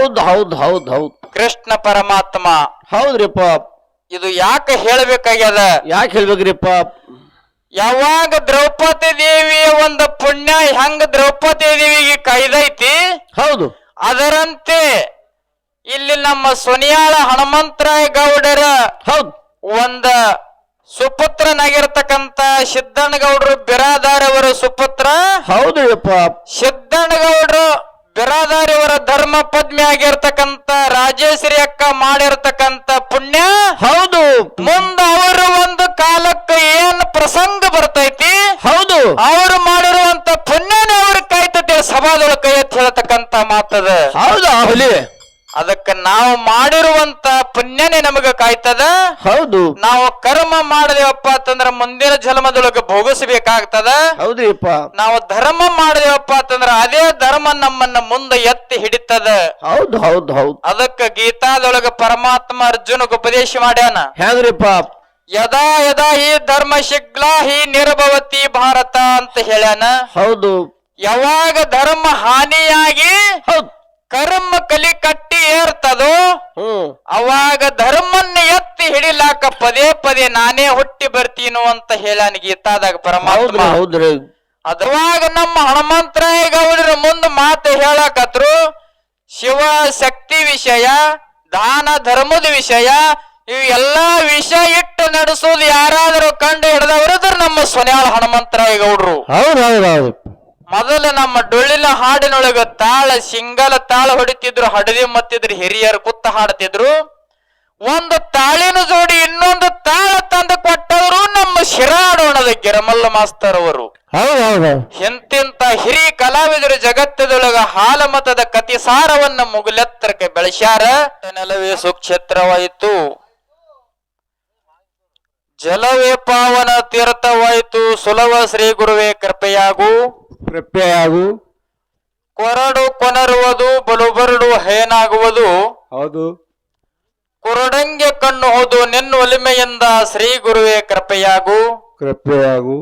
ಹೌದ್ ಹೌದ್ ಹೌದ್ ಹೌದ್ ಕೃಷ್ಣ ಪರಮಾತ್ಮ. ಹೌದ್ರಿಪ್ಪ. ಇದು ಯಾಕೆ ಹೇಳ್ಬೇಕಾಗ್ಯದ? ಯಾಕೆ ಹೇಳ್ಬೇಕ್ರಿಪ್ಪ? ಯಾವಾಗ ದ್ರೌಪದಿ ದೇವಿಯ ಒಂದು ಪುಣ್ಯ ಹೆಂಗ ದ್ರೌಪದಿ ದೇವಿಗೆ ಕೈದೈತಿ, ಹೌದು, ಅದರಂತೆ ಇಲ್ಲಿ ನಮ್ಮ ಸೊನಿಯಾಳ ಹನುಮಂತರಾಯ ಗೌಡರ ಹೌದು ಒಂದ ಸುಪುತ್ರನಾಗಿರ್ತಕ್ಕಂತ ಸಿದ್ದಣ್ಣಗೌಡರು ಬಿರಾದಾರವರ ಸುಪುತ್ರ. ಹೌದ್ರಿಪ್ಪ. ಸಿದ್ದಣ್ಣಗೌಡರು ಬಿರಾದಾರಿಯವರ ಧರ್ಮ ಪದ್ಮಿ ಆಗಿರ್ತಕ್ಕಂತ ರಾಜೇಶ್ವರಿ ಅಕ್ಕ ಮಾಡಿರ್ತಕ್ಕಂತ ಪುಣ್ಯ. ಹೌದು, ಮುಂದ ಅವರು ಒಂದು ಕಾಲಕ್ಕೆ ಏನ್ ಪ್ರಸಂಗ ಬರ್ತೈತಿ, ಹೌದು, ಅವರು ಮಾಡಿರುವಂತ ಪುಣ್ಯನೇ ಅವ್ರ ಕಾಯ್ತದೆ ಸಭಾದೊಳಗೆ ಕೈ ಎತ್ತಿ ಹೇಳ್ತಕ್ಕಂತ ಮಾತದ. ಹೌದಾ ಹುಲಿ? ಅದಕ್ಕೆ ನಾವು ಮಾಡಿರುವಂತ ಪುಣ್ಯನೇ ನಮಗ ಕಾಯ್ತದ. ಹೌದು, ನಾವು ಕರ್ಮ ಮಾಡಿದೇವಪ್ಪ ಅಂತಂದ್ರ ಮುಂದಿನ ಜನ್ಮದೊಳಗೆ ಭೋಗಿಸಬೇಕಾಗ್ತದ. ಹೌದ್ರಿಪ್ಪ. ನಾವು ಧರ್ಮ ಮಾಡಿದೇವಪ್ಪ ಅಂತಂದ್ರ ಅದೇ ಧರ್ಮ ನಮ್ಮನ್ನ ಮುಂದೆ ಎತ್ತಿ ಹಿಡಿತದ. ಹೌದು ಹೌದು ಹೌದು. ಅದಕ್ಕೆ ಗೀತಾದೊಳಗ ಪರಮಾತ್ಮ ಅರ್ಜುನಗೆ ಉಪದೇಶ ಮಾಡ್ಯಾನ. ಹೆಂಗ್ರಿಪ್ಪ? ಯದಾ ಯದಾ ಈ ಧರ್ಮ ಶಿಗ್ಲಾ ಹಿ ನಿರ್ಭವತಿ ಭಾರತ ಅಂತ ಹೇಳ್ಯಾನ. ಹೌದು. ಯಾವಾಗ ಧರ್ಮ ಹಾನಿಯಾಗಿ ಹೌದು, ಕರ್ಮ ಕಲಿ ಕಟ್ಟಿ ಏರ್ತದೋ ಅವಾಗ ಧರ್ಮನ್ನ ಎತ್ತಿ ಹಿಡಿಲಾಕ ಪದೇ ಪದೇ ನಾನೇ ಹುಟ್ಟಿ ಬರ್ತೀನೋ ಅಂತ ಹೇಳ್ಯಾನ ಗೀತಾದಾಗ ಪರಮಾತ್ಮ. ಹೌದ್ರಿ. ಅದ್ರವಾಗ ನಮ್ಮ ಹನುಮಂತರಾಯ ಗೌಡರ ಮುಂದೆ ಮಾತು ಹೇಳಕತ್ರು. ಶಿವ ಶಕ್ತಿ ವಿಷಯ, ದಾನ ಧರ್ಮದ ವಿಷಯ, ಇವು ಎಲ್ಲಾ ವಿಷಯ ಇಟ್ಟು ನಡೆಸೋದು ಯಾರಾದರೂ ಕಂಡು ಹಿಡಿದವರಿದ್ರೆ ನಮ್ಮ ಸೊನ್ಯಾಳ ಹನುಮಂತರಾಯ ಗೌಡ್ರು. ಹೌದೌದು. ಮೊದಲು ನಮ್ಮ ಡೊಳ್ಳಿನ ಹಾಡಿನೊಳಗ ತಾಳ ಸಿಂಗಲ ತಾಳ ಹೊಡಿತಿದ್ರು, ಹಡದಿ ಮತ್ತಿದ್ರು, ಹಿರಿಯರು ಕುತ್ತ ಹಾಡ್ತಿದ್ರು. ಒಂದು ತಾಳಿನ ಜೋಡಿ ಇನ್ನೊಂದು ತಾಳ ತಂದು ಕೊಟ್ಟವರು ನಮ್ಮ ಶಿರಾಡೋಣದ ಗಿರಮಲ್ಲ ಮಾಸ್ತರ್ ಅವರು. ಹೌದೌದು. ಎಂತೆಂತ ಹಿರಿಯ ಕಲಾವಿದರು ಜಗತ್ತದೊಳಗ ಹಾಲಮತದ ಕತಿಸಾರವನ್ನ ಮುಗುಲೆತ್ತರಕ್ಕೆ ಬೆಳೆಸ್ಯಾರ. ನೆಲವೇ ಸುಕ್ಷೇತ್ರವಾಯಿತು, ಜಲವೇ ಪಾವನ ತೀರ್ಥವಾಯಿತು, ಸುಲಭ ಶ್ರೀ ಗುರುವೇ ಕೃಪೆಯಾಗು ಕೃಪೆಯಾಗು. ಕೊರಡು ಕೊನರುವುದು, ಬಲುಬರಡು ಹೇನಾಗುವುದು, ಹೌದು. ಕುರಡಂಗೆ ಕಣ್ಣು ಹೋದು ನಿನ್ನ ಒಲಿಮೆಯಿಂದ ಶ್ರೀ ಗುರುವೇ ಕೃಪೆಯಾಗು ಕೃಪೆಯಾಗು.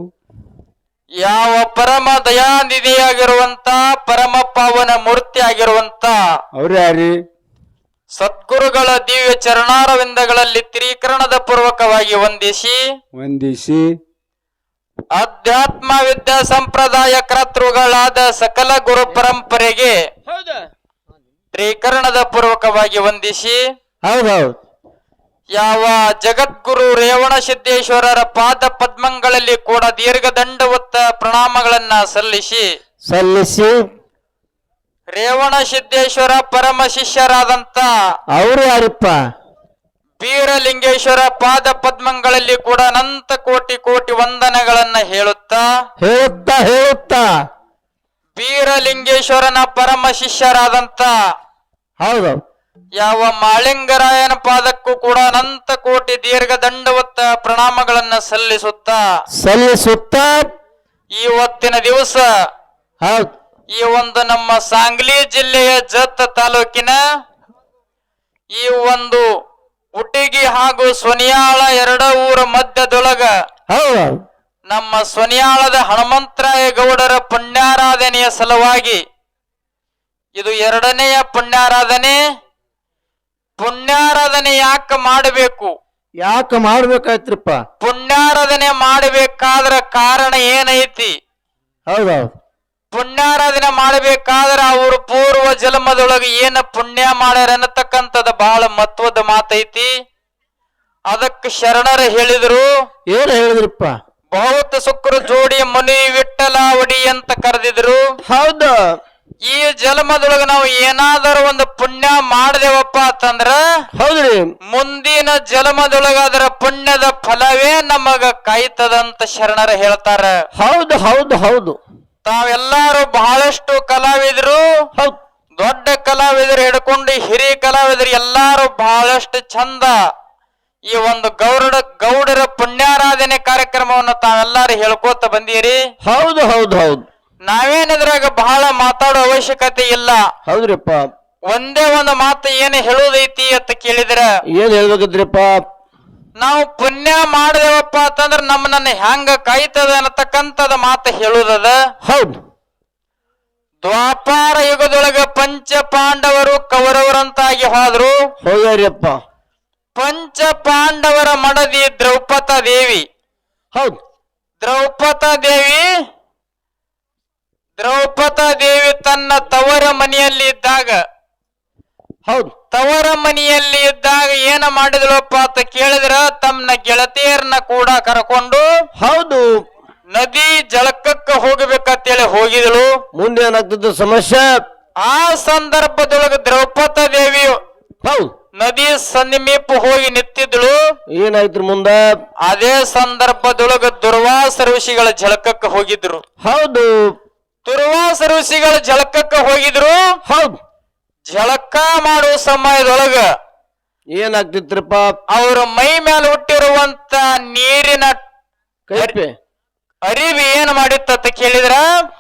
ಯಾವ ಪರಮ ದಯಾನಿಧಿಯಾಗಿರುವಂತ ಪರಮ ಪಾವನ ಮೂರ್ತಿ ಆಗಿರುವಂತ ಅವ್ರ ಯಾರಿ? ಸದ್ಗುರುಗಳ ದಿವ್ಯ ಚರಣಾರವಿಂದಗಳಲ್ಲಿ ತ್ರೀಕರಣದ ಪೂರ್ವಕವಾಗಿ ವಂದಿಸಿ ಅಧ್ಯಾತ್ಮ ವಿದ್ಯಾ ಸಂಪ್ರದಾಯ ಕರ್ತೃಗಳಾದ ಸಕಲ ಗುರು ಪರಂಪರೆಗೆ ತ್ರೀಕರಣದ ಪೂರ್ವಕವಾಗಿ ವಂದಿಸಿ, ಹೌದೌದು, ಯಾವ ಜಗದ್ಗುರು ರೇವಣ ಸಿದ್ದೇಶ್ವರರ ಪಾದ ಪದ್ಮಗಳಲ್ಲಿ ಕೂಡ ದೀರ್ಘ ದಂಡವತ್ತ ಪ್ರಣಾಮಗಳನ್ನ ಸಲ್ಲಿಸಿ ರೇವಣ ಸಿದ್ದೇಶ್ವರ ಪರಮ ಶಿಷ್ಯರಾದಂತ ಅವರು ಯಾರಪ್ಪ? ಬೀರಲಿಂಗೇಶ್ವರ ಪಾದ ಪದ್ಮಗಳಲ್ಲಿ ಕೂಡ ಅನಂತ ಕೋಟಿ ಕೋಟಿ ವಂದನೆಗಳನ್ನ ಹೇಳುತ್ತಾ ಬೀರಲಿಂಗೇಶ್ವರನ ಪರಮ ಶಿಷ್ಯರಾದಂತ ಹೌದು ಯಾವ ಮಾಳಿಂಗರಾಯನ ಪಾದಕ್ಕೂ ಕೂಡ ಅನಂತ ಕೋಟಿ ದೀರ್ಘ ದಂಡವತ್ತ ಪ್ರಣಾಮಗಳನ್ನ ಸಲ್ಲಿಸುತ್ತಾ ಇವತ್ತಿನ ದಿವಸ ಹೌದು ಈ ಒಂದು ನಮ್ಮ ಸಾಂಗ್ಲಿ ಜಿಲ್ಲೆಯ ಜತ್ ತಾಲೂಕಿನ ಈ ಒಂದು ಉಟಿಗಿ ಹಾಗೂ ಸೊನಿಯಾಳ ಎರಡ ಊರ ಮಧ್ಯದೊಳಗ ನಮ್ಮ ಸೊನಿಯಾಳದ ಹನುಮಂತರಾಯ ಗೌಡರ ಪುಣ್ಯಾರಾಧನೆಯ ಸಲುವಾಗಿ ಇದು ಎರಡನೆಯ ಪುಣ್ಯಾರಾಧನೆ. ಪುಣ್ಯಾರಾಧನೆ ಯಾಕೆ ಮಾಡ್ಬೇಕಾಯ್ತ್ರಪ್ಪ? ಪುಣ್ಯಾರಾಧನೆ ಮಾಡಬೇಕಾದ್ರ ಕಾರಣ ಏನೈತಿ? ಹೌದೌದು. ಪುಣ್ಯಾರಾಧನೆ ಮಾಡಬೇಕಾದ್ರ ಅವರು ಪೂರ್ವ ಜನ್ಮದೊಳಗೆ ಏನ ಪುಣ್ಯ ಮಾಡ್ಯಾರ ಅನ್ನತಕ್ಕಂಥದ್ದು ಬಹಳ ಮಹತ್ವದ ಮಾತೈತಿ. ಅದಕ್ಕೆ ಶರಣರು ಹೇಳಿದ್ರು. ಏನ್ ಹೇಳಿದ್ರಪ್ಪ? ಬಹುತ ಶುಕ್ರ ಜೋಡಿ ಮುನಿ ವಿಠಲಾವಡಿ ಅಂತ ಕರೆದಿದ್ರು. ಹೌದು. ಈ ಜನ್ಮದೊಳಗ ನಾವು ಏನಾದರೂ ಒಂದು ಪುಣ್ಯ ಮಾಡಿದೆವಪ್ಪ ಅಂತಂದ್ರ ಹೌದ್ರಿ, ಮುಂದಿನ ಜನ್ಮದೊಳಗ ಅದರ ಪುಣ್ಯದ ಫಲವೇ ನಮಗ ಕಾಯ್ತದಂತ ಶರಣರು ಹೇಳ್ತಾರ. ಹೌದು ಹೌದು ಹೌದು. ತಾವೆಲ್ಲಾರು ಬಹಳಷ್ಟು ಕಲಾವಿದರು, ದೊಡ್ಡ ಕಲಾವಿದರು ಹಿಡ್ಕೊಂಡು ಹಿರಿಯ ಕಲಾವಿದರು ಎಲ್ಲಾರು ಬಹಳಷ್ಟು ಚಂದ ಈ ಒಂದು ಗೌಡರ ಪುಣ್ಯಾರಾಧನೆ ಕಾರ್ಯಕ್ರಮವನ್ನು ತಾವೆಲ್ಲಾರು ಹೇಳ್ಕೋತ ಬಂದೀರಿ. ಹೌದು ಹೌದು ಹೌದು. ನಾವೇನಿದ್ರಾಗ ಬಹಳ ಮಾತಾಡೋ ಅವಶ್ಯಕತೆ ಇಲ್ಲ. ಹೌದ್ರಿಪ್ಪ. ಒಂದೇ ಒಂದು ಮಾತು ಏನು ಹೇಳುವುದೈತಿ ಅಂತ ಕೇಳಿದ್ರ ಏನ್ ಹೇಳ್ಬೇಕಿದ್ರಿಪ್ಪ? ನಾವು ಪುಣ್ಯ ಮಾಡಿದೆವಪ್ಪ ಅಂತಂದ್ರ ನಮ್ಮನ್ನ ಹೆಂಗ ಕಾಯ್ತದ ಅನ್ನತಕ್ಕಂಥದ ಮಾತು ಹೇಳುದದ. ಹೌದು. ದ್ವಾಪಾರ ಯುಗದೊಳಗ ಪಂಚ ಪಾಂಡವರು ಕೌರವರಂತಾಗಿ ಹೋದ್ರು. ಹೋಗ್ಯಾರಿಯಪ್ಪ. ಪಂಚ ಪಾಂಡವರ ಮಡದಿ ದ್ರೌಪದ ದೇವಿ. ಹೌದು. ದ್ರೌಪದ ದೇವಿ ತನ್ನ ತವರ ಮನೆಯಲ್ಲಿ ಇದ್ದಾಗ ಹೌದು. ತವರ ಮನೆಯಲ್ಲಿ ಇದ್ದಾಗ ಏನ ಮಾಡಿದಳಪ್ಪ ಅಂತ ಕೇಳಿದ್ರ ತಮ್ಮ ಗೆಳತಿಯರನ್ನ ಕೂಡ ಕರ್ಕೊಂಡು ಹೌದು. ನದಿ ಜಳಕಕ್ಕ ಹೋಗ್ಬೇಕಂತೇಳಿ ಹೋಗಿದಳು. ಮುಂದೆ ಏನಾಗ್ತದ ಸಮಸ್ಯೆ? ಆ ಸಂದರ್ಭದೊಳಗ ದ್ರೌಪದ ದೇವಿ ಹೌದು ನದಿ ಸಮೀಪ ಹೋಗಿ ನಿಂತಿದ್ದಳು. ಏನಾಯ್ತು ಮುಂದ? ಅದೇ ಸಂದರ್ಭದೊಳಗ ದುರ್ವಾಸ ಋಷಿಗಳ ಜಳಕಕ್ಕ ಹೋಗಿದ್ರು. ಹೌದು. ದುರ್ವಾಸ ಋಷಿಗಳ ಜಳಕಕ್ಕ ಹೋಗಿದ್ರು. ಹೌದು. ಜಳಕ ಮಾಡುವ ಸಮಯದೊಳಗ ಏನಾಗ್ತಿತ್ರಪ್ಪ? ಅವ್ರ ಮೈ ಮೇಲೆ ಹುಟ್ಟಿರುವಂತ ನೀರಿನ ಕೈಪೆ ಅರಿವಿ ಏನ್ ಮಾಡಿತ್ತ ಕೇಳಿದ್ರ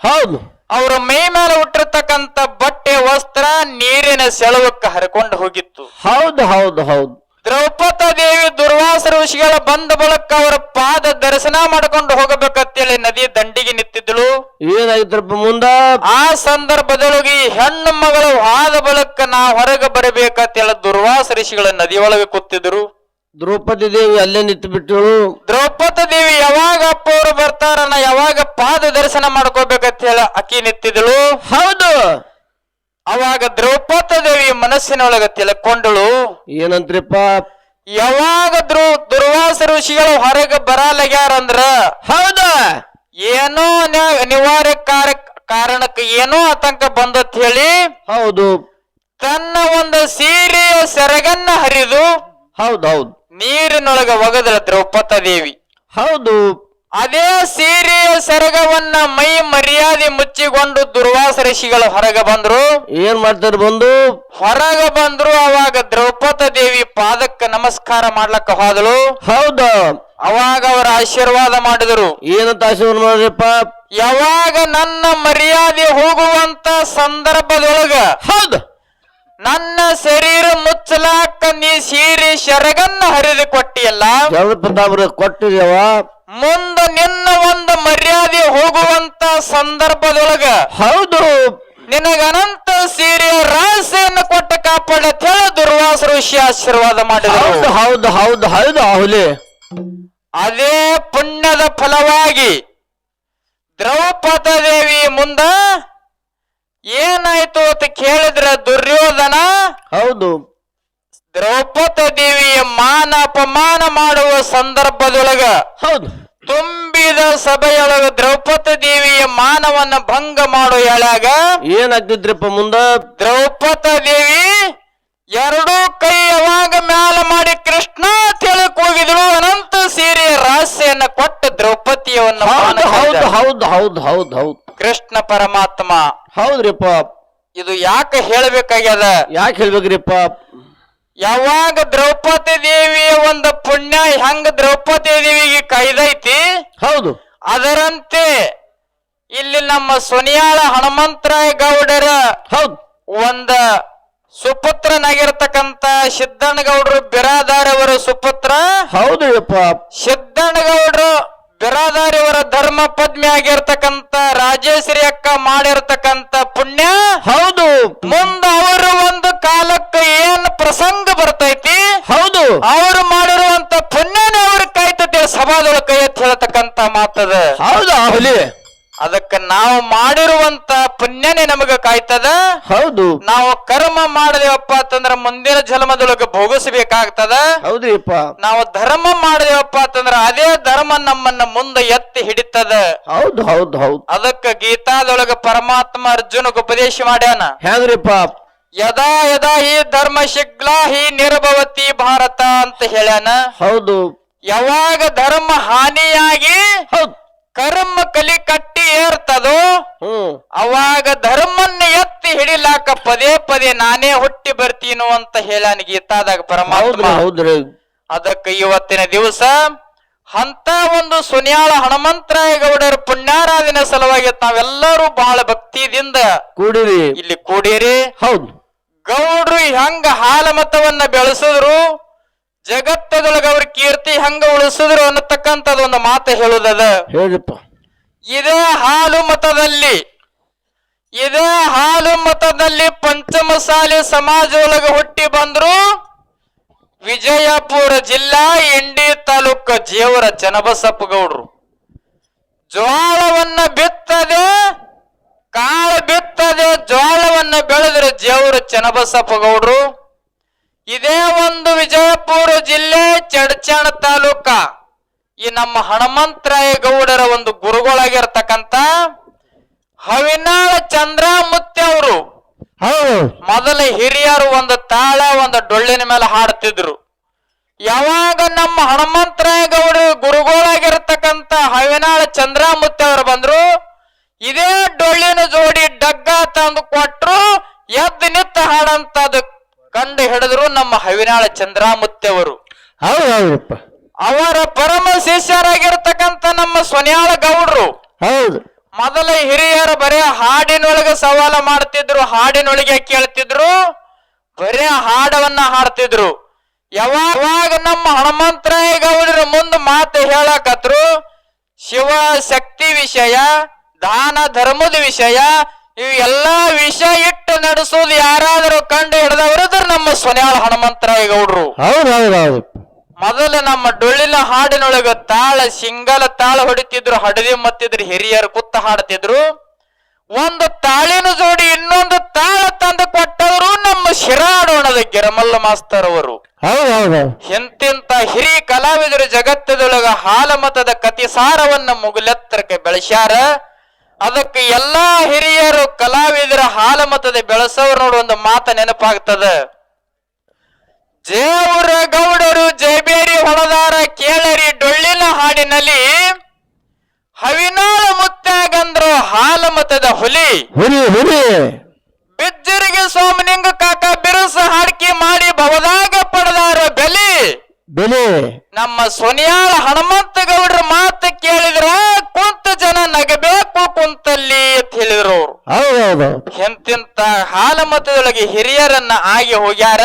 ಹೌದು ಅವ್ರ ಮೈ ಮೇಲೆ ಹುಟ್ಟಿರ್ತಕ್ಕಂತ ಬಟ್ಟೆ ವಸ್ತ್ರ ನೀರಿನ ಸೆಳವಕ್ಕ ಹರಿಕೊಂಡು ಹೋಗಿತ್ತು. ಹೌದು ಹೌದು ಹೌದು. ದ್ರೌಪದ ದೇವಿ ದುರ್ವಾಸ ಋಷಿಗಳ ಬಂದ ಬಳಕ ಅವರ ಪಾದ ದರ್ಶನ ಮಾಡ್ಕೊಂಡು ಹೋಗಬೇಕಂತೇಳಿ ನದಿ ದಂಡಿಗೆ ನಿಂತಿದ್ದಳು. ಏನಾಯ್ತಪ್ಪ ಮುಂದ? ಆ ಸಂದರ್ಭದೊಳಗೆ ಹೆಣ್ಣು ಮಗಳು ಆದ ಬಳಕ ನಾ ಹೊರಗೆ ಬರಬೇಕಂತೇಳಿ ದುರ್ವಾಸ ಋಷಿಗಳ ನದಿಯೊಳಗೆ ಕೂತಿದ್ರು. ದ್ರೌಪದಿ ದೇವಿ ಅಲ್ಲೇ ನಿಂತು ಬಿಟ್ಟಳು. ದ್ರೌಪದ ದೇವಿ ಯಾವಾಗ ಅಪ್ಪ ಅವರು ಬರ್ತಾರ ನಾ ಯಾವಾಗ ಪಾದ ದರ್ಶನ ಮಾಡ್ಕೋಬೇಕಂತ ಹೇಳಿ ಅಕ್ಕಿ ನಿಂತಿದ್ದಳು. ಹೌದು. ಅವಾಗ ದ್ರೌಪದ ದೇವಿ ಮನಸ್ಸಿನೊಳಗ ತಿಳ್ಕೊಂಡಳು. ಏನಂತ್ರಿಪ್ಪ? ಯಾವಾಗ ದುರ್ವಾಸ ಋಷಿಗಳು ಹೊರಗೆ ಬರಲಾಗ್ಯಾರಂದ್ರ ಹೌದಾ ಏನೋ ಕಾರಣಕ್ಕೆ ಏನೋ ಆತಂಕ ಬಂದತ್ ಹೇಳಿ ಹೌದು ತನ್ನ ಒಂದು ಸೀರೆಯ ಸೆರಗನ್ನ ಹರಿದು ಹೌದೌದು ನೀರಿನೊಳಗ ಒಗದಳ ದ್ರೌಪದ ದೇವಿ. ಹೌದು. ಅದೇ ಸೀರೆಯ ಸೆರಗವನ್ನ ಮೈ ಮರ್ಯಾದೆ ಮುಚ್ಚಿಕೊಂಡು ದುರ್ವಾಸ ಋಷಿಗಳು ಹೊರಗೆ ಬಂದ್ರು. ಏನ್ ಮಾಡ್ತಾರೆ ಬಂದು? ಹೊರಗೆ ಬಂದ್ರು. ಅವಾಗ ದ್ರೌಪದ ದೇವಿ ಪಾದಕ್ಕೆ ನಮಸ್ಕಾರ ಮಾಡ್ಲಕ್ಕ ಹೋದಳು. ಹೌದು. ಅವಾಗ ಅವರ ಆಶೀರ್ವಾದ ಮಾಡಿದರು. ಏನಂತ ಆಶೀರ್ವಾದ ಮಾಡ್ರಿಪ್ಪ? ಯಾವಾಗ ನನ್ನ ಮರ್ಯಾದೆ ಹೋಗುವಂತ ಸಂದರ್ಭದೊಳಗ ಹೌದು ನನ್ನ ಶರೀರ ಮುಚ್ಚಲಾಕ ನೀ ಸೀರೆ ಸೆರಗನ್ನ ಹರಿದು ಕೊಟ್ಟಿಯಲ್ಲ, ಕೊಟ್ಟಿರ್ಯವ. ಮುಂದ ನಿನ್ನ ಒಂದು ಮರ್ಯಾದೆ ಹೋಗುವಂತ ಸಂದರ್ಭದೊಳಗ ಹೌದು ನಿನಗ ಅನಂತ ಸೀರೆಯ ರಹಸ್ಯವನ್ನು ಕೊಟ್ಟ ಕಾಪಾಡ ದುರ್ವಾಸ ಋಷಿ ಆಶೀರ್ವಾದ ಮಾಡಿದರು. ಹೌದು ಹೌದು ಹೌದು ಹೌದು ಹುಲಿ. ಅದೇ ಪುಣ್ಯದ ಫಲವಾಗಿ ದ್ರೌಪದ ದೇವಿ ಮುಂದ ಏನಾಯ್ತು ಅಂತ ಕೇಳಿದ್ರ ದುರ್ಯೋಧನ ಹೌದು ದ್ರೌಪದ ದೇವಿಯ ಮಾನ ಅಪಮಾನ ಮಾಡುವ ಸಂದರ್ಭದೊಳಗ ಹೌದು ತುಂಬಿದ ಸಭೆಯೊಳಗ ದ್ರೌಪದ ದೇವಿಯ ಮಾನವನ್ನ ಭಂಗ ಮಾಡೋ ಎಳಾಗ ಏನಾಗ್ತಿದ್ರಪ್ಪ ಮುಂದ? ದ್ರೌಪದ ದೇವಿ ಎರಡೂ ಕೈ ಯಾವಾಗ ಮ್ಯಾಲ ಮಾಡಿ ಕೃಷ್ಣ ತಿಳಕ್ ಹೋಗಿದ್ರು. ಅನಂತ ಸೀರೆಯ ರಹಸ್ಯನ್ನ ಕೊಟ್ಟ ದ್ರೌಪದಿಯವನ್ನ ಹೌದು ಹೌದು ಹೌದು ಹೌದು ಹೌದು ಹೌದು ಕೃಷ್ಣ ಪರಮಾತ್ಮ. ಹೌದ್ರಿಪ್ಪ. ಇದು ಯಾಕೆ ಹೇಳ್ಬೇಕಾಗ್ಯದ? ಯಾಕೆ ಹೇಳ್ಬೇಕ್ರಿಪ್ಪ? ಯಾವಾಗ ದ್ರೌಪದಿ ದೇವಿಯ ಒಂದು ಪುಣ್ಯ ಹೆಂಗ ದ್ರೌಪದಿ ದೇವಿಗೆ ಕೈದೈತಿ ಹೌದು ಅದರಂತೆ ಇಲ್ಲಿ ನಮ್ಮ ಸೊನಿಯಾಳ ಹನುಮಂತರಾಯ ಗೌಡರ ಹೌದು ಒಂದ ಸುಪುತ್ರನಾಗಿರ್ತಕ್ಕಂತ ಸಿದ್ದಣ್ಣಗೌಡರು ಬಿರಾದಾರ್ ಅವರ ಸುಪುತ್ರ. ಹೌದು ಸಿದ್ದಣ್ಣಗೌಡರು ಬಿರಾದಾರ್ ಅವರ ಧರ್ಮ ಪದ್ಮಿ ಆಗಿರ್ತಕ್ಕಂತ ರಾಜೇಶ್ವರಿ ಅಕ್ಕ ಮಾಡಿರ್ತಕ್ಕಂತ ಪುಣ್ಯ. ಹೌದು ಮುಂದ ಅವರು ಒಂದು ಕಾಲಕ್ಕೆ ಏನ್ ಪ್ರಸಂಗ ಬರ್ತೈತಿ ಹೌದು ಅವರು ಮಾಡಿರುವಂತ ಪುಣ್ಯನೇ ಅವ್ರ ಕಾಯ್ತದೆ ಸಭಾದೊಳ ಕೈ ಎತ್ತಿ ಹೇಳ್ತಕ್ಕಂತ ಮಾತದ. ಹೌದಾ ಹುಲಿ? ಅದಕ್ಕೆ ನಾವು ಮಾಡಿರುವಂತ ಪುಣ್ಯನೇ ನಮಗ ಕಾಯ್ತದ. ಹೌದು. ನಾವು ಕರ್ಮ ಮಾಡಿದೇವಪ್ಪ ಅಂತಂದ್ರ ಮುಂದಿನ ಜನ್ಮದೊಳಗೆ ಭೋಗಿಸಬೇಕಾಗ್ತದ. ಹೌದ್ರಿಪ್ಪ. ನಾವು ಧರ್ಮ ಮಾಡಿದೇವಪ್ಪ ಅಂತಂದ್ರ ಅದೇ ಧರ್ಮ ನಮ್ಮನ್ನ ಮುಂದೆ ಎತ್ತಿ ಹಿಡಿತದ. ಹೌದು ಹೌದು ಹೌದು. ಅದಕ್ಕ ಗೀತಾದೊಳಗ ಪರಮಾತ್ಮ ಅರ್ಜುನಗ ಉಪದೇಶ ಮಾಡ್ಯಾನ. ಹೆಂಗ್ರಿಪ್ಪ? ಯದಾ ಯದಾ ಹಿ ಧರ್ಮ ಶಿಗ್ಲಾ ಹಿ ನಿರ್ಭವತಿ ಭಾರತ ಅಂತ ಹೇಳ್ಯಾನ. ಹೌದು. ಯಾವಾಗ ಧರ್ಮ ಹಾನಿಯಾಗಿ ಹೌದು ಕರ್ಮ ಕಲಿ ಕಟ್ಟಿ ಏರ್ತದೋ ಅವಾಗ ಧರ್ಮನ್ನ ಎತ್ತಿ ಹಿಡಿಲಾಕ ಪದೇ ಪದೇ ನಾನೇ ಹುಟ್ಟಿ ಬರ್ತೀನೋ ಅಂತ ಹೇಳ್ಯಾನ ಗೀತಾದಾಗ ಪರಮಾತ್ಮ. ಹೌದ್ರಿ. ಅದಕ್ಕೆ ಇವತ್ತಿನ ದಿವಸ ಅಂತ ಒಂದು ಸೊನಿಯಾಳ ಹನುಮಂತರಾಯ ಗೌಡರ ಪುಣ್ಯಾರಾಧನೆ ಸಲುವಾಗಿ ತಾವೆಲ್ಲರೂ ಬಹಳ ಭಕ್ತಿಯಿಂದ ಕೂಡಿರಿ ಇಲ್ಲಿ ಕೂಡಿರಿ. ಹೌದು. ಗೌಡ್ರು ಹೆಂಗ ಹಾಲ ಮತವನ್ನ ಬೆಳೆಸಿದ್ರು ಜಗತ್ತದೊಳಗ ಅವ್ರ ಕೀರ್ತಿ ಹಂಗ ಉಳಿಸಿದ್ರು ಅನ್ನತಕ್ಕಂಥದ್ದು ಒಂದು ಮಾತು ಹೇಳುದದ. ಹೇಳಿಪ್ಪ. ಇದೇ ಹಾಲು ಮತದಲ್ಲಿ ಇದೇ ಹಾಲು ಮತದಲ್ಲಿ ಪಂಚಮಸಾಲಿ ಸಮಾಜದೊಳಗೆ ಹುಟ್ಟಿ ಬಂದ್ರು ವಿಜಯಪುರ ಜಿಲ್ಲಾ ಇಂಡಿ ತಾಲೂಕು ಜೇವರ ಚನ್ನಬಸಪ್ಪ ಗೌಡ್ರು. ಜೋಳವನ್ನ ಬಿತ್ತದೆ, ಕಾಳು ಬಿತ್ತದೆ, ಜೋಳವನ್ನ ಬೆಳೆದ್ರೆ ಜೇವರ ಚನ್ನಬಸಪ್ಪ ಗೌಡ್ರು. ಇದೇ ಒಂದು ವಿಜಯಪುರ ಜಿಲ್ಲೆ ಚಡಚಣ ತಾಲೂಕ ಈ ನಮ್ಮ ಹನುಮಂತರಾಯ ಗೌಡರ ಒಂದು ಗುರುಗಳಾಗಿರ್ತಕ್ಕಂಥ ಹವಿನಾಳ ಚಂದ್ರಮುತ್ಯ ಅವರು ಮೊದಲ ಹಿರಿಯರು ಒಂದು ತಾಳ ಒಂದು ಡೊಳ್ಳಿನ ಮೇಲೆ ಹಾಡ್ತಿದ್ರು. ಯಾವಾಗ ನಮ್ಮ ಹನುಮಂತರಾಯ ಗೌಡರು ಗುರುಗಳಾಗಿರ್ತಕ್ಕಂಥ ಹವಿನಾಳ ಚಂದ್ರಮುತ್ಯ ಅವರು ಬಂದ್ರು, ಇದೇ ಡೊಳ್ಳಿನ ಜೋಡಿ ಡಗ್ಗ ತಂದು ಕೊಟ್ರು, ಎದ್ದು ನಿತ್ತ ಹಾಡಂತದ್ದು ಕಂಡು ಹಿಡಿದ್ರು ನಮ್ಮ ಹವಿನಾಳ ಚಂದ್ರಮುತ್ಯ ಅವರು. ಹೌದಪ್ಪ. ಅವರ ಪರಮ ಶಿಷ್ಯರಾಗಿರ್ತಕ್ಕಂಥ ನಮ್ಮ ಸೊನ್ಯಾಳ ಗೌಡ್ರು ಹೌದು. ಮೊದಲ ಹಿರಿಯರು ಬರೇ ಹಾಡಿನೊಳಗೆ ಸವಾಲ ಮಾಡ್ತಿದ್ರು, ಹಾಡಿನೊಳಗೆ ಕೇಳ್ತಿದ್ರು, ಬರೇ ಹಾಡವನ್ನ ಹಾಡ್ತಿದ್ರು. ಯಾವಾಗ ನಮ್ಮ ಹನುಮಂತರಾಯ ಗೌಡರ ಮುಂದೆ ಮಾತು ಹೇಳಕತ್ರು, ಶಿವ ಶಕ್ತಿ ವಿಷಯ, ದಾನ ಧರ್ಮದ ವಿಷಯ, ಇವು ಎಲ್ಲಾ ವಿಷಯ ಇಟ್ಟು ನಡೆಸೋದು ಯಾರಾದರೂ ಕಂಡು ಹಿಡಿದವರಿದ್ರು ನಮ್ಮ ಸೊನ್ಯಾಳ ಹನುಮಂತರಾಯ ಗೌಡ್ರು. ಹೌದೌದೌದು. ಮೊದಲು ನಮ್ಮ ಡೊಳ್ಳಿನ ಹಾಡಿನೊಳಗ ತಾಳ ಸಿಂಗಲ ತಾಳ ಹೊಡಿತಿದ್ರು, ಹಡದಿ ಮತ್ತಿದ್ರು, ಹಿರಿಯರು ಕುತ್ತ ಹಾಡ್ತಿದ್ರು. ಒಂದು ತಾಳಿನ ಜೋಡಿ ಇನ್ನೊಂದು ತಾಳ ತಂದು ಕೊಟ್ಟವರು ನಮ್ಮ ಶಿರಾಡೋಣದ ಗಿರಮಲ್ಲ ಮಾಸ್ತರ್ ಅವರು. ಹೌದೌದು. ಎಂತಿಂತ ಹಿರಿಯ ಕಲಾವಿದರು ಜಗತ್ತದೊಳಗ ಹಾಲಮತದ ಕತಿಸಾರವನ್ನ ಮುಗುಲೆತ್ತರಕ್ಕೆ ಬೆಳೆಸ್ಯಾರ. ಅದಕ್ಕೆ ಎಲ್ಲಾ ಹಿರಿಯರು ಕಲಾವಿದರ ಹಾಲಮತದ ಬೆಳೆಸೋರು ನೋಡು ಒಂದು ಮಾತ ನೆನಪಾಗ್ತದ. ಜೇವರ ಗೌಡರು ಜಯಬೇರಿ ಹೊಳದಾರ ಕೇಳರಿ ಡೊಳ್ಳಿನ ಹಾಡಿನಲ್ಲಿ ಹವಿನಾಳ ಮುತ್ಯಾಗಂದ್ರು ಹಾಲಮತದ ಹುಲಿ ಹುಲಿ ಹುಲಿ ಬಿಜ್ಜರಿಗೆ ಸೋಮನಿಂಗ ಕಾಕ ಬಿರುಸ ಹಾಡ್ಕಿ ಮಾಡಿ ಭವದಾಗ ಪಡೆದಾರ ಬೆಲಿ ಬೆಲೆ. ನಮ್ಮ ಸೊನ್ಯಾಳ ಹನುಮಂತ ಗೌಡ್ರ ಮಾತು ಕೇಳಿದ್ರ ಕುಂತ ಜನ ನಗಬೇಕು ಕುಂತಲ್ಲಿ ಅಂತ ಹೇಳಿದ್ರು ಅವ್ರು. ಹೌದೌದು. ಎಂತಿಂತ ಹಾಲಮತದೊಳಗೆ ಹಿರಿಯರನ್ನ ಆಗಿ ಹೋಗ್ಯಾರ.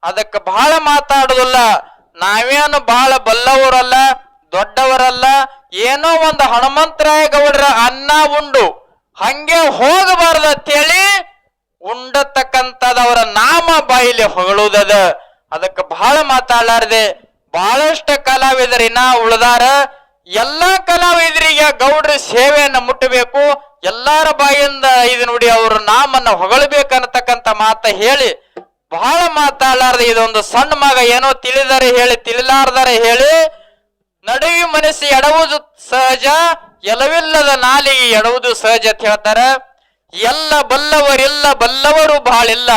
ಅದಕ್ಕೆ ಬಹಳ ಮಾತಾಡುದಿಲ್ಲ, ನಾವೇನು ಬಹಳ ಬಲ್ಲವರಲ್ಲ, ದೊಡ್ಡವರಲ್ಲ, ಏನೋ ಒಂದು ಹನುಮಂತರಾಯ ಗೌಡ್ರ ಅನ್ನ ಉಂಡು ಹಂಗೆ ಹೋಗಬಾರ್ದು ಅಂತೇಳಿ ಉಂಡತಕ್ಕಂಥದವರ ನಾಮ ಬಾಯಿಲಿ ಹೊಗಳುವುದದ. ಅದಕ್ಕೆ ಬಹಳ ಮಾತಾಡಲಾರದೆ ಬಹಳಷ್ಟು ಕಲಾವಿದರಿನ ಉಳಿದಾರ. ಎಲ್ಲಾ ಕಲಾವಿದರಿಗೆ ಗೌಡ್ರ ಸೇವೆಯನ್ನ ಮುಟ್ಟಬೇಕು, ಎಲ್ಲಾರ ಬಾಯಿಂದ ಇದು ನೋಡಿ ಅವ್ರ ನಾಮನ್ನ ಹೊಗಳಬೇಕನ್ನತಕ್ಕಂಥ ಮಾತ ಹೇಳಿ ಬಹಳ ಮಾತಾಡಲಾರ್ದೆ ಇದೊಂದು ಸಣ್ಣ ಮಗ ಏನೋ ತಿಳಿದರೆ ಹೇಳಿ ತಿಳಿಲಾರ್ದರೆ ಹೇಳಿ ನಡುವಿ ಮನಸ್ಸು ಎಡವುದು ಸಹಜ, ಎಲವಿಲ್ಲದ ನಾಲಿಗೆ ಎಡವುದು ಸಹಜ ಅಂತ ಹೇಳ್ತಾರ. ಎಲ್ಲ ಬಲ್ಲವರಿಲ್ಲ, ಬಲ್ಲವರು ಬಹಳಿಲ್ಲ,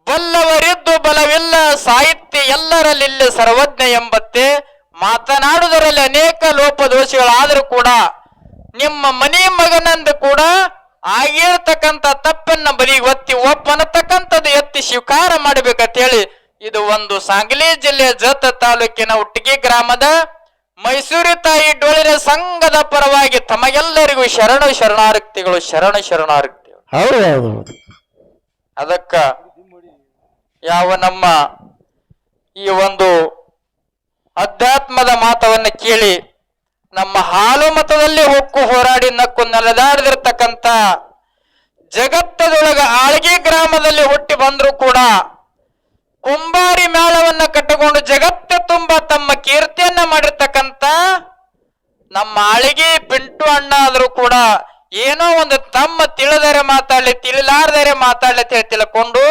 ಬಲ್ಲವರಿದ್ದು ಬಲವಿಲ್ಲ, ಸಾಹಿತ್ಯ ಎಲ್ಲರಲ್ಲಿಲ್ಲ ಸರ್ವಜ್ಞ ಎಂಬತ್ತೆ. ಮಾತನಾಡುವುದರಲ್ಲಿ ಅನೇಕ ಲೋಪದೋಷಗಳಾದರೂ ಕೂಡ ನಿಮ್ಮ ಮನೆ ಮಗನಂದು ಕೂಡ ಆಗಿರ್ತಕ್ಕಂಥ ತಪ್ಪನ್ನ ಬದಿಗೆ ಒತ್ತಿ ಒಪ್ಪನತಕ್ಕಂಥದ್ದು ಎತ್ತಿ ಸ್ವೀಕಾರ ಮಾಡಬೇಕಂತ ಹೇಳಿ ಇದು ಒಂದು ಸಾಂಗ್ಲಿ ಜಿಲ್ಲೆಯ ಜತ ತಾಲೂಕಿನ ಉಟ್ಟಿಗೆ ಗ್ರಾಮದ ಮೈಸೂರು ತಾಯಿ ಡೊಳ್ಳಿನ ಸಂಘದ ಪರವಾಗಿ ತಮಗೆಲ್ಲರಿಗೂ ಶರಣು ಶರಣಾರ್ಥಿಗಳು, ಶರಣು ಶರಣಾರ್ಥಿಗಳು. ಹೌದೌದು. ಅದಕ್ಕ ಯಾವ ನಮ್ಮ ಈ ಒಂದು ಅಧ್ಯಾತ್ಮದ ಮಾತವನ್ನ ಕೇಳಿ ನಮ್ಮ ಹಾಲು ಮತದಲ್ಲಿ ಹೊಕ್ಕು ಹೋರಾಡಿ ನಕ್ಕು ನೆಲೆದಾಡಿದಿರ್ತಕ್ಕಂಥ ಜಗತ್ತದೊಳಗ ಆಳ್ಗಿ ಗ್ರಾಮದಲ್ಲಿ ಹುಟ್ಟಿ ಬಂದ್ರು ಕೂಡ ಕುಂಬಾರಿ ಮೇಳವನ್ನ ಕಟ್ಟಿಕೊಂಡು ಜಗತ್ತ ತುಂಬ ತಮ್ಮ ಕೀರ್ತಿಯನ್ನ ಮಾಡಿರ್ತಕ್ಕಂಥ ನಮ್ಮ ಆಳ್ಗಿ ಪಿಂಟು ಅಣ್ಣ ಆದ್ರೂ ಕೂಡ ಏನೋ ಒಂದು ತಮ್ಮ ತಿಳಿದರೆ ಮಾತಾಡ್ಲಿ ತಿಳಿಲಾರ್ದರೆ ಮಾತಾಡ್ಲಿ ಅಂತ ಹೇಳಿ ತಿಳ್ಕೊಂಡು